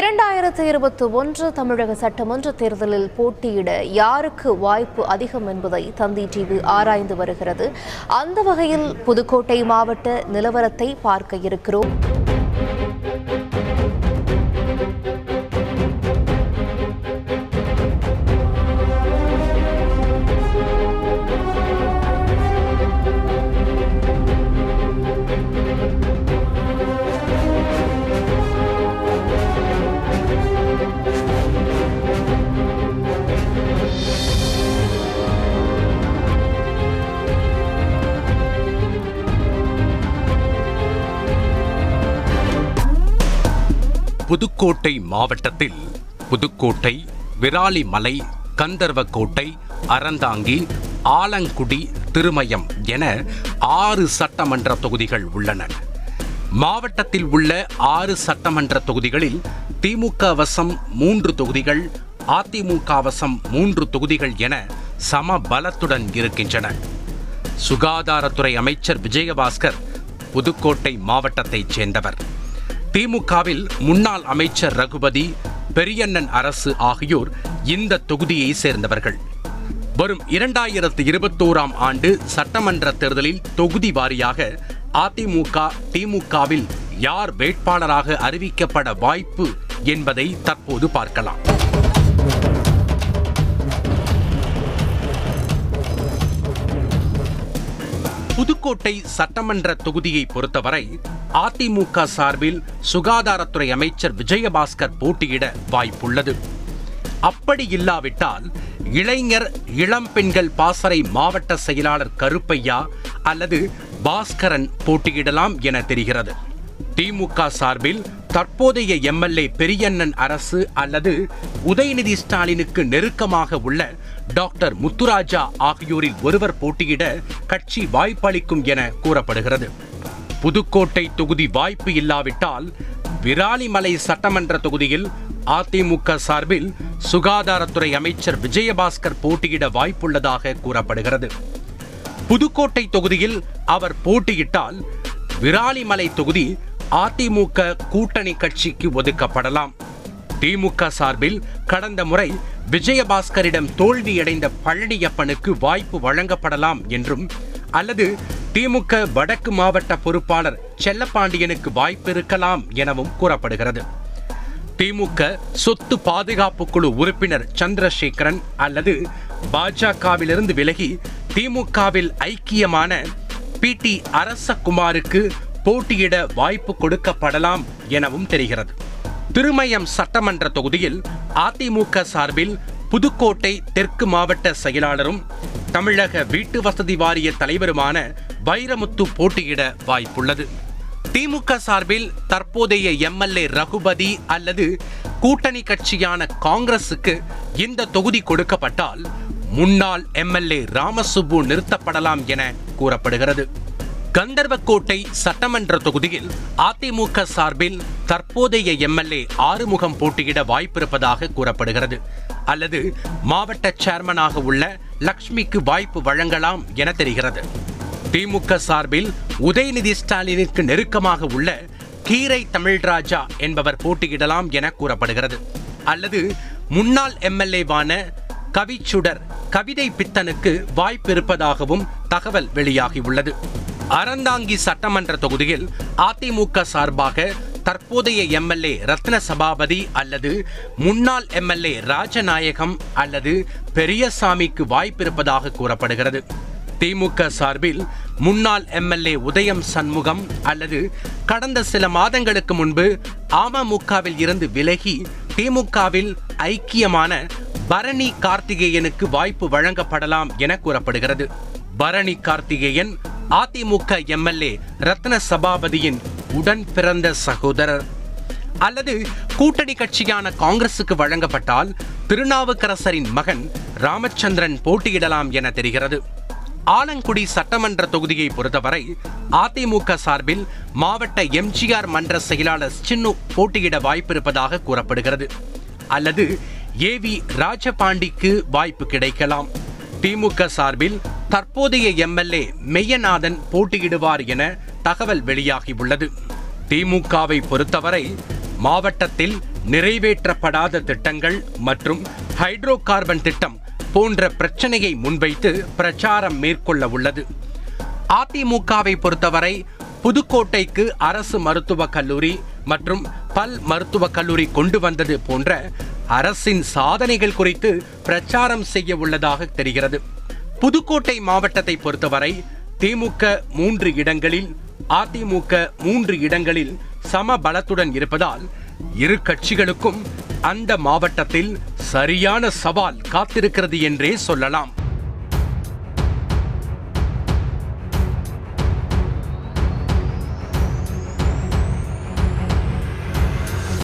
2021 தமிழக சட்டமன்ற தேர்தலில் போட்டியிட யாருக்கு வாய்ப்பு அதிகம் என்பதை தந்தி டிவி ஆராய்ந்து வருகிறது. அந்த வகையில் புதுக்கோட்டை மாவட்ட நிலவரத்தை பார்க்க இருக்கிறோம். புதுக்கோட்டை மாவட்டத்தில் புதுக்கோட்டை, விராலிமலை, கந்தர்வக்கோட்டை, அறந்தாங்கி, ஆலங்குடி, திருமயம் என 6 சட்டமன்ற தொகுதிகள் உள்ளன. மாவட்டத்தில் உள்ள 6 சட்டமன்ற தொகுதிகளில் திமுக வசம் 3 தொகுதிகள், அதிமுக வசம் 3 தொகுதிகள் என சம பலத்துடன் இருக்கின்றன. சுகாதாரத்துறை அமைச்சர் விஜயபாஸ்கர் புதுக்கோட்டை மாவட்டத்தைச் சேர்ந்தவர். திமுகவில் முன்னாள் அமைச்சர் ரகுபதி, பெரியண்ணன் அரசு ஆகியோர் இந்த தொகுதியை சேர்ந்தவர்கள். வரும் 2021ஆம் ஆண்டு சட்டமன்ற தேர்தலில் தொகுதி வாரியாக அதிமுக, திமுகவில் யார் வேட்பாளராக அறிவிக்கப்பட வாய்ப்பு என்பதை தற்போது பார்க்கலாம். புதுக்கோட்டை சட்டமன்ற தொகுதியை பொறுத்தவரை அதிமுக சார்பில் சுகாதாரத்துறை அமைச்சர் விஜயபாஸ்கர் போட்டியிட வாய்ப்புள்ளது. அப்படி இல்லாவிட்டால் இளைஞர் இளம் பெண்கள் பாசறை மாவட்ட செயலாளர் கருப்பையா அல்லது பாஸ்கரன் போட்டியிடலாம் என தெரிகிறது. திமுக சார்பில் தற்போதைய எம்எல்ஏ பெரியண்ணன் அரசு அல்லது உதயநிதி ஸ்டாலினுக்கு நெருக்கமாக உள்ள டாக்டர் முத்துராஜா ஆகியோரில் ஒருவர் போட்டியிட கட்சி வாய்ப்பளிக்கும் என கூறப்படுகிறது. புதுக்கோட்டை தொகுதி வாய்ப்பு இல்லாவிட்டால் விராலிமலை சட்டமன்ற தொகுதியில் அதிமுக சார்பில் சுகாதாரத்துறை அமைச்சர் விஜயபாஸ்கர் போட்டியிட வாய்ப்புள்ளதாக கூறப்படுகிறது. புதுக்கோட்டை தொகுதியில் அவர் போட்டியிட்டால் விராலிமலை தொகுதி அதிமுக கூட்டணி கட்சிக்கு ஒதுக்கப்படலாம். திமுக சார்பில் கடந்த முறை விஜயபாஸ்கரிடம் தோல்வியடைந்த பழனியப்பனுக்கு வாய்ப்பு வழங்கப்படலாம் என்றும், அல்லது திமுக வடக்கு மாவட்ட பொறுப்பாளர் செல்லப்பாண்டியனுக்கு வாய்ப்பு இருக்கலாம் எனவும் கூறப்படுகிறது. திமுக சொத்து பாதுகாப்பு குழு உறுப்பினர் சந்திரசேகரன் அல்லது பாஜகவிலிருந்து விலகி திமுகவில் ஐக்கியமான PT அரசகுமாருக்கு போட்டியிட வாய்ப்பு கொடுக்கப்படலாம் எனவும் தெரிகிறது. திருமயம் சட்டமன்ற தொகுதியில் அதிமுக சார்பில் புதுக்கோட்டை தெற்கு மாவட்ட செயலாளரும் தமிழக வீட்டு வசதி வாரிய தலைவருமான வைரமுத்து போட்டியிட வாய்ப்புள்ளது. திமுக சார்பில் தற்போதைய எம்எல்ஏ ரகுபதி அல்லது கூட்டணி கட்சியான காங்கிரசுக்கு இந்த தொகுதி கொடுக்கப்பட்டால் முன்னாள் எம்எல்ஏ ராமசுப்பு நிறுத்தப்படலாம் என கூறப்படுகிறது. கந்தர்வக்கோட்டை சட்டமன்ற தொகுதியில் அதிமுக சார்பில் தற்போதைய எம்எல்ஏ ஆறுமுகம் போட்டியிட வாய்ப்பிருப்பதாக கூறப்படுகிறது. அல்லது மாவட்ட சேர்மனாக உள்ள லக்ஷ்மிக்கு வாய்ப்பு வழங்கலாம் என தெரிகிறது. திமுக சார்பில் உதயநிதி ஸ்டாலினுக்கு நெருக்கமாக உள்ள கீரை தமிழ்ராஜா என்பவர் போட்டியிடலாம் என கூறப்படுகிறது. அல்லது முன்னாள் எம்எல்ஏவான கவிச்சுடர் கவிதை பித்தனுக்கு வாய்ப்பு இருப்பதாகவும் தகவல் வெளியாகியுள்ளது. அறந்தாங்கி சட்டமன்ற தொகுதியில் அதிமுக சார்பாக தற்போதைய எம்எல்ஏ ரத்ன சபாபதி அல்லது முன்னாள் எம்எல்ஏ ராஜநாயகம் அல்லது பெரியசாமிக்கு வாய்ப்பிருப்பதாக கூறப்படுகிறது. திமுக சார்பில் முன்னாள் எம்எல்ஏ உதயம் சண்முகம் அல்லது கடந்த சில மாதங்களுக்கு முன்பு அமமுகவில் இருந்து விலகி திமுகவில் ஐக்கியமான பரணி கார்த்திகேயனுக்கு வாய்ப்பு வழங்கப்படலாம் என கூறப்படுகிறது. பரணி கார்த்திகேயன் அதிமுக எம்எல்ஏ ரத்ன சபாபதியின் உடன் பிறந்த சகோதரர். அல்லது கூட்டணி கட்சியான காங்கிரசுக்கு வழங்கப்பட்டால் திருநாவுக்கரசரின் மகன் ராமச்சந்திரன் போட்டியிடலாம் என தெரிகிறது. ஆலங்குடி சட்டமன்ற தொகுதியை பொறுத்தவரை அதிமுக சார்பில் மாவட்ட எம்ஜிஆர் மன்ற செயலாளர் சின்னு போட்டியிட வாய்ப்பிருப்பதாக கூறப்படுகிறது. அல்லது ஏவி ராஜபாண்டிக்கு வாய்ப்பு கிடைக்கலாம். திமுக சார்பில் தற்போதைய எம்எல்ஏ மெய்யநாதன் போட்டியிடுவார் என தகவல் வெளியாகியுள்ளது. திமுகவை பொறுத்தவரை மாவட்டத்தில் நிறைவேற்றப்படாத திட்டங்கள் மற்றும் ஹைட்ரோ கார்பன் திட்டம் போன்ற பிரச்சனையை முன்வைத்து பிரச்சாரம் மேற்கொள்ள உள்ளது. அதிமுகவை பொறுத்தவரை புதுக்கோட்டைக்கு அரசு மருத்துவக் கல்லூரி மற்றும் பல் மருத்துவக் கல்லூரி கொண்டு வந்தது போன்ற அரசின் சாதனைகள் குறித்து பிரச்சாரம் செய்ய உள்ளதாக தெரிகிறது. புதுக்கோட்டை மாவட்டத்தை பொறுத்தவரை திமுக 3 இடங்களில், அதிமுக 3 இடங்களில் சம பலத்துடன் இருப்பதால் இரு கட்சிகளுக்கும் அந்த மாவட்டத்தில் சரியான சவால் காத்திருக்கிறது என்றே சொல்லலாம்.